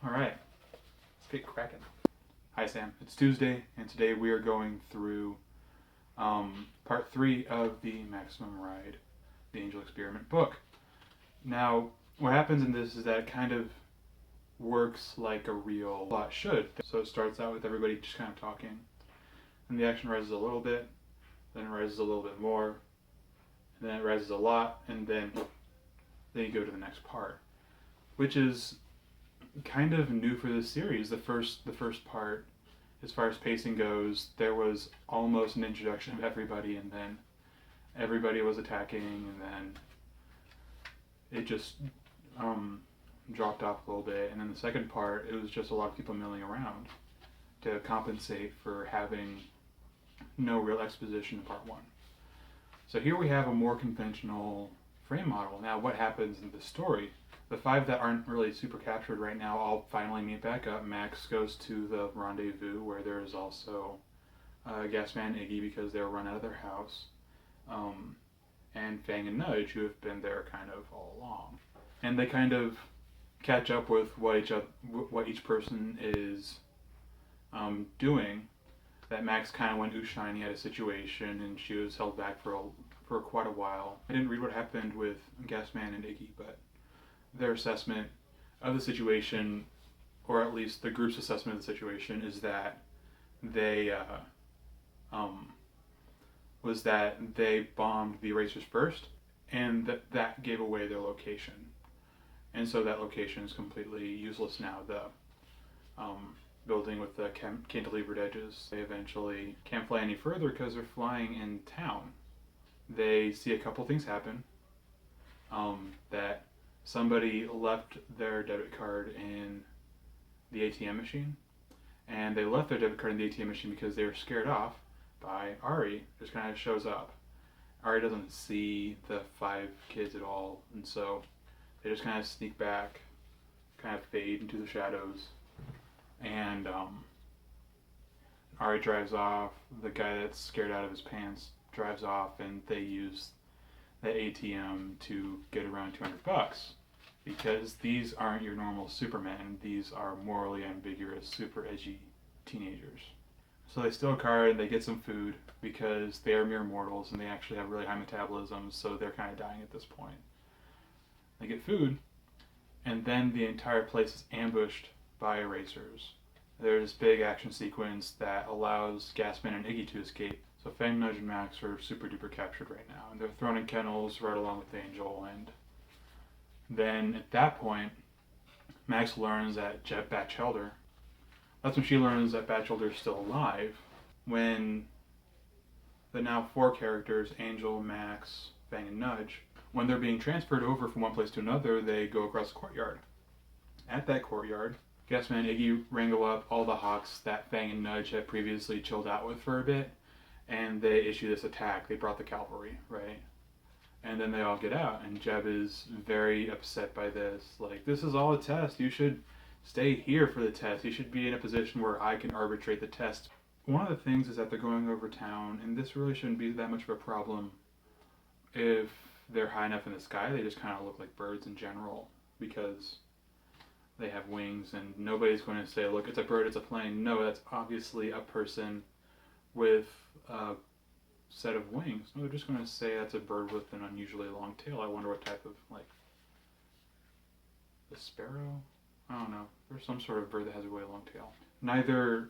All right, let's get cracking. Hi, Sam. It's Tuesday, and today we are going through part 3 of the Maximum Ride, the Angel Experiment book. Now, what happens in this is that it kind of works like a real plot should. So it starts out with everybody just kind of talking, and the action rises a little bit, then it rises a little bit more, and then it rises a lot, and then you go to the next part, which is kind of new for this series. The first part, as far as pacing goes, there was almost an introduction of everybody, and then everybody was attacking, and then it just dropped off a little bit. And then the second part, it was just a lot of people milling around to compensate for having no real exposition in part 1. So here we have a more conventional frame model. Now, what happens in the story? The 5 that aren't really super captured right now all finally meet back up. Max goes to the rendezvous where there is also Gasman and Iggy because they were run out of their house, and Fang and Nudge, who have been there kind of all along. And they kind of catch up with what each person is doing. That Max kind of went ooh shiny at a situation, and she was held back for quite a while. I didn't read what happened with Gasman and Iggy, but their assessment of the situation, or at least the group's assessment of the situation, is that they bombed the erasers first, and that gave away their location, and so that location is completely useless now. The building with the cantilevered edges, they eventually can't fly any further because they're flying in town. They see a couple things happen. That somebody left their debit card in the ATM machine, and they left their debit card in the ATM machine because they were scared off by Ari. Just kind of shows up. Ari doesn't see the 5 kids at all, and so they just kind of sneak back, kind of fade into the shadows, and Ari drives off. The guy that's scared out of his pants drives off, and they use the ATM to get around $200, because these aren't your normal supermen. These are morally ambiguous, super edgy teenagers. So they steal a car and they get some food because they are mere mortals and they actually have really high metabolisms, so they're kind of dying at this point. They get food, and then the entire place is ambushed by erasers. There's this big action sequence that allows Gasman and Iggy to escape. So Fang, Nudge, and Max are super duper captured right now, and they're thrown in kennels right along with Angel. And then at that point, Max learns that Batchelder, that's when she learns that Batchelder is still alive, when the now 4 characters, Angel, Max, Fang, and Nudge, when they're being transferred over from one place to another, they go across the courtyard. At that courtyard, Gasman and Iggy wrangle up all the Hawks that Fang and Nudge had previously chilled out with for a bit, and they issue this attack. They brought the cavalry, right? And then they all get out, and Jeb is very upset by this. Like, this is all a test. You should stay here for the test. You should be in a position where I can arbitrate the test. One of the things is that they're going over town, and this really shouldn't be that much of a problem if they're high enough in the sky. They just kind of look like birds in general because they have wings, and nobody's going to say, look, it's a bird, it's a plane. No, that's obviously a person with a set of wings. No, they're just going to say that's a bird with an unusually long tail. I wonder what type of, like, a sparrow? I don't know. There's some sort of bird that has a really long tail. Neither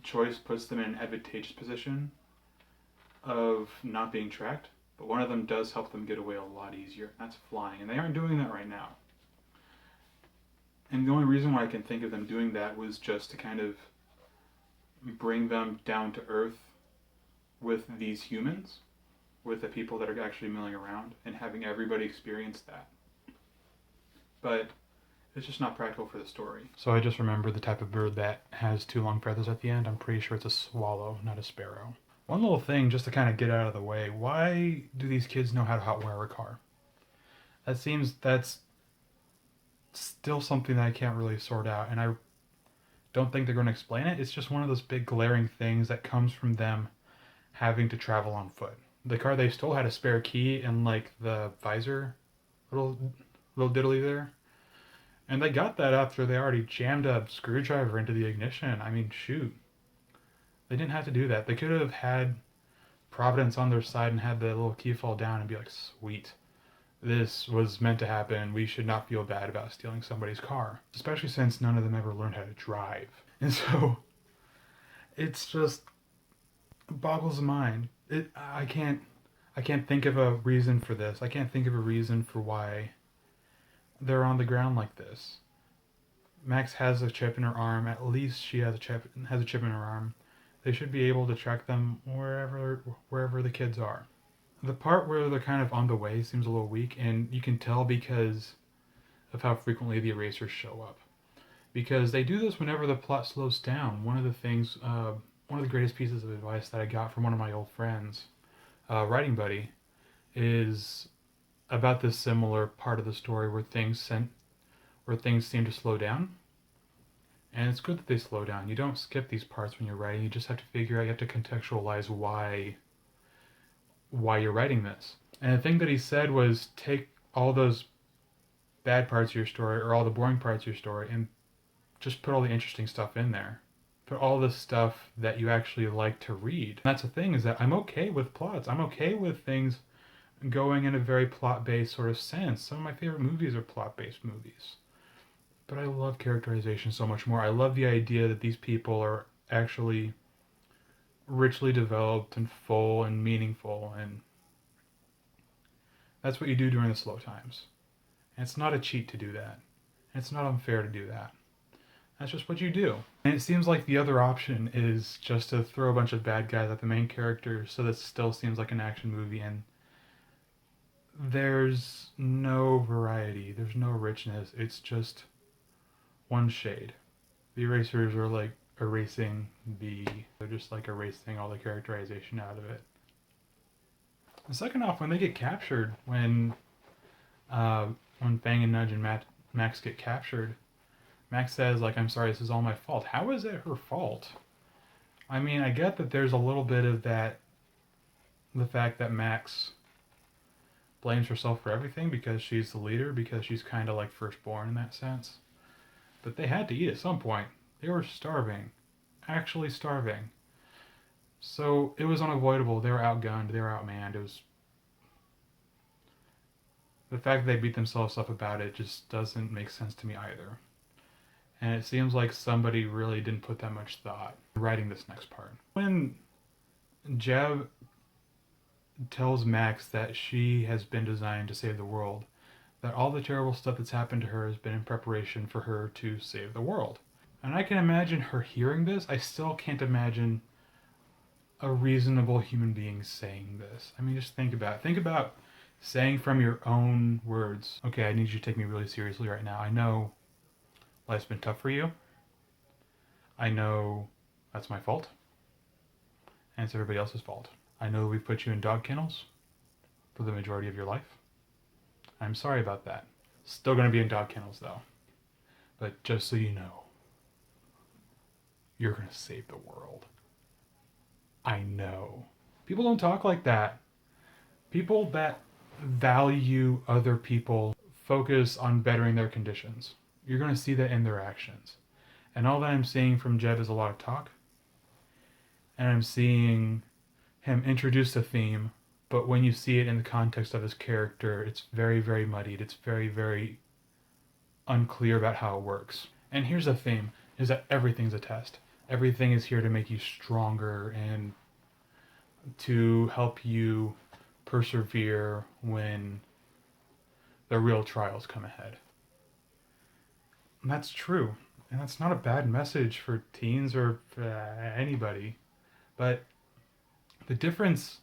choice puts them in an advantageous position of not being tracked, but one of them does help them get away a lot easier. That's flying, and they aren't doing that right now. And the only reason why I can think of them doing that was just to kind of bring them down to earth with these humans, with the people that are actually milling around, and having everybody experience that. But it's just not practical for the story. So I just remember the type of bird that has 2 long feathers at the end. I'm pretty sure it's a swallow, not a sparrow. One little thing, just to kind of get out of the way, why do these kids know how to hotwire a car? That's still something that I can't really sort out, and I don't think they're going to explain it. It's just one of those big glaring things that comes from them having to travel on foot. The car they stole had a spare key in, like, the visor, little diddly there. And they got that after they already jammed a screwdriver into the ignition. I mean, shoot. They didn't have to do that. They could have had Providence on their side and had the little key fall down and be like, sweet. This was meant to happen. We should not feel bad about stealing somebody's car. Especially since none of them ever learned how to drive. And so, it's just boggles the mind. I can't think of a reason for this. I can't think of a reason for why they're on the ground like this. Max has a chip in her arm. At least she has a chip in her arm. They should be able to track them wherever the kids are. The part where they're kind of on the way seems a little weak, and you can tell because of how frequently the erasers show up. Because they do this whenever the plot slows down. One of the greatest pieces of advice that I got from one of my old friends, writing buddy, is about this similar part of the story where things seem to slow down. And it's good that they slow down. You don't skip these parts when you're writing. You just have to figure out, you have to contextualize why you're writing this. And the thing that he said was, take all those bad parts of your story, or all the boring parts of your story, and just put all the interesting stuff in there. Put all the stuff that you actually like to read. And that's the thing, is that I'm okay with plots. I'm okay with things going in a very plot-based sort of sense. Some of my favorite movies are plot-based movies. But I love characterization so much more. I love the idea that these people are actually richly developed and full and meaningful, and that's what you do during the slow times. And it's not a cheat to do that. And it's not unfair to do that. That's just what you do. And it seems like the other option is just to throw a bunch of bad guys at the main character so that it still seems like an action movie, and there's no variety, there's no richness. It's just one shade. The erasers are like they're just like erasing all the characterization out of it. And second off, when they get captured, when Fang and Nudge and Max get captured, Max says, like, I'm sorry, this is all my fault. How is it her fault? I mean, I get that there's a little bit of that, the fact that Max blames herself for everything because she's the leader, because she's kind of like firstborn in that sense. But they had to eat at some point. They were starving. Actually starving. So it was unavoidable. They were outgunned. They were outmanned. It was... The fact that they beat themselves up about it just doesn't make sense to me either. And it seems like somebody really didn't put that much thought in writing this next part. When Jeb tells Max that she has been designed to save the world, that all the terrible stuff that's happened to her has been in preparation for her to save the world. And I can imagine her hearing this. I still can't imagine a reasonable human being saying this. I mean, just think about it. Think about saying from your own words, okay, I need you to take me really seriously right now. I know life's been tough for you. I know that's my fault. And it's everybody else's fault. I know we've put you in dog kennels for the majority of your life. I'm sorry about that. Still going to be in dog kennels, though. But just so you know, you're going to save the world. I know. People don't talk like that. People that value other people focus on bettering their conditions. You're going to see that in their actions. And all that I'm seeing from Jeb is a lot of talk. And I'm seeing him introduce a theme, but when you see it in the context of his character, it's very, very muddied. It's very, very unclear about how it works. And here's the theme, is that everything's a test. Everything is here to make you stronger and to help you persevere when the real trials come ahead. And that's true. And that's not a bad message for teens or for anybody. But the difference,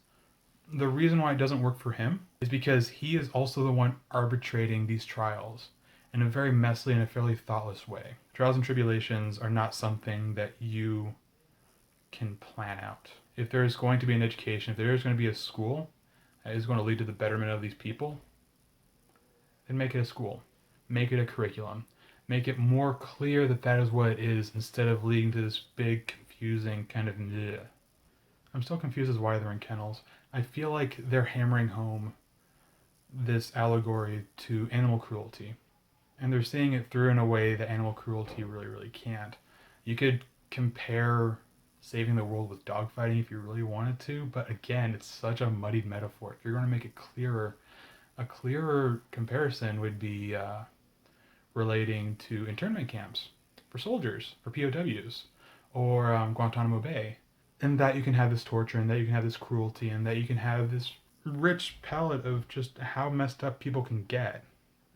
the reason why it doesn't work for him is because he is also the one arbitrating these trials in a very messy and a fairly thoughtless way. Trials and tribulations are not something that you can plan out. If there is going to be an education, if there is going to be a school that is going to lead to the betterment of these people, then make it a school. Make it a curriculum. Make it more clear that that is what it is, instead of leading to this big, confusing kind of bleh. I'm still confused as why they're in kennels. I feel like they're hammering home this allegory to animal cruelty. And they're seeing it through in a way that animal cruelty really, really can't. You could compare saving the world with dogfighting if you really wanted to, but again, it's such a muddied metaphor. If you're going to make it clearer, a clearer comparison would be relating to internment camps for soldiers, for POWs, or Guantanamo Bay. And that you can have this torture, and that you can have this cruelty, and that you can have this rich palette of just how messed up people can get.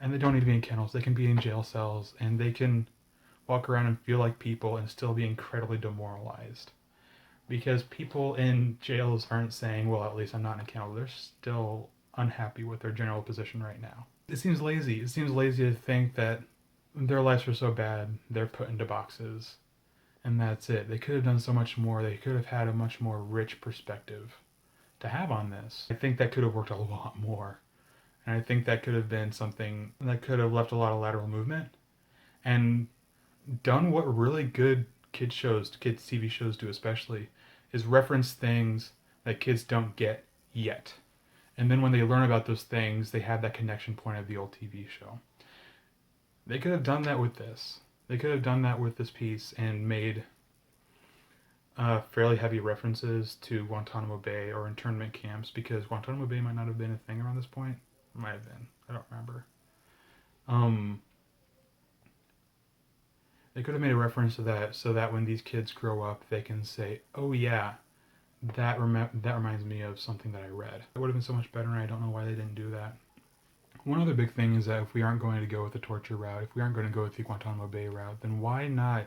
And they don't need to be in kennels, they can be in jail cells, and they can walk around and feel like people and still be incredibly demoralized. Because people in jails aren't saying, well, at least I'm not in a kennel. They're still unhappy with their general position right now. It seems lazy. It seems lazy to think that their lives are so bad, they're put into boxes, and that's it. They could have done so much more. They could have had a much more rich perspective to have on this. I think that could have worked a lot more. And I think that could have been something that could have left a lot of lateral movement and done what really good kids TV shows do especially, is reference things that kids don't get yet. And then when they learn about those things, they have that connection point of the old TV show. They could have done that with this. They could have done that with this piece and made fairly heavy references to Guantanamo Bay or internment camps, because Guantanamo Bay might not have been a thing around this point. It might have been. I don't remember. They could have made a reference to that so that when these kids grow up, they can say, oh yeah, that reminds me of something that I read. It would have been so much better, and I don't know why they didn't do that. One other big thing is that if we aren't going to go with the torture route, if we aren't going to go with the Guantanamo Bay route, then why not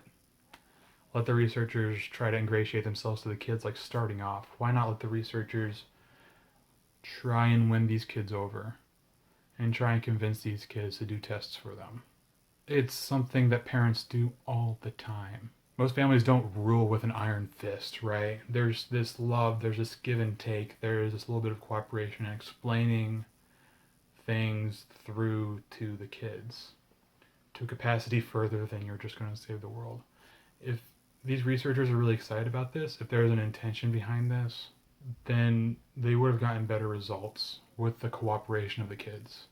let the researchers try to ingratiate themselves to the kids, like starting off? Why not let the researchers try and win these kids over and try and convince these kids to do tests for them? It's something that parents do all the time. Most families don't rule with an iron fist, right? There's this love, there's this give and take, there's this little bit of cooperation and explaining things through to the kids to a capacity further than you're just going to save the world. If these researchers are really excited about this, if there's an intention behind this, then they would have gotten better results with the cooperation of the kids.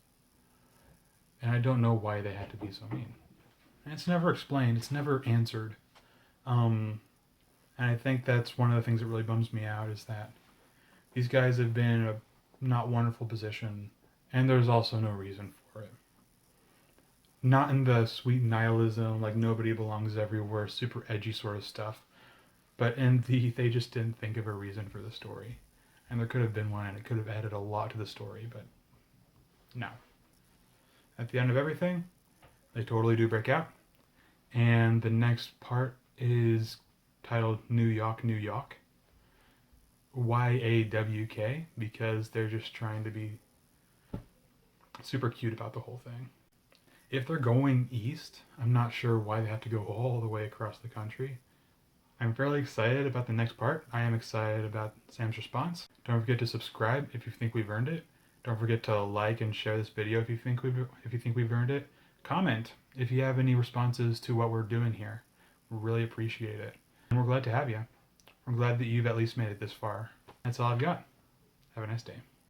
And I don't know why they had to be so mean. And it's never explained. It's never answered. And I think that's one of the things that really bums me out, is that these guys have been in a not wonderful position, and there's also no reason for it. Not in the sweet nihilism, like nobody belongs everywhere, super edgy sort of stuff, but in they just didn't think of a reason for the story. And there could have been one, and it could have added a lot to the story, but no. At the end of everything, they totally do break out. And the next part is titled New Yawk, New Yawk. YAWK, because they're just trying to be super cute about the whole thing. If they're going east, I'm not sure why they have to go all the way across the country. I'm fairly excited about the next part. I am excited about Sam's response. Don't forget to subscribe if you think we've earned it. Don't forget to like and share this video if you think we've earned it. Comment if you have any responses to what we're doing here. We really appreciate it. And we're glad to have you. We're glad that you've at least made it this far. That's all I've got. Have a nice day.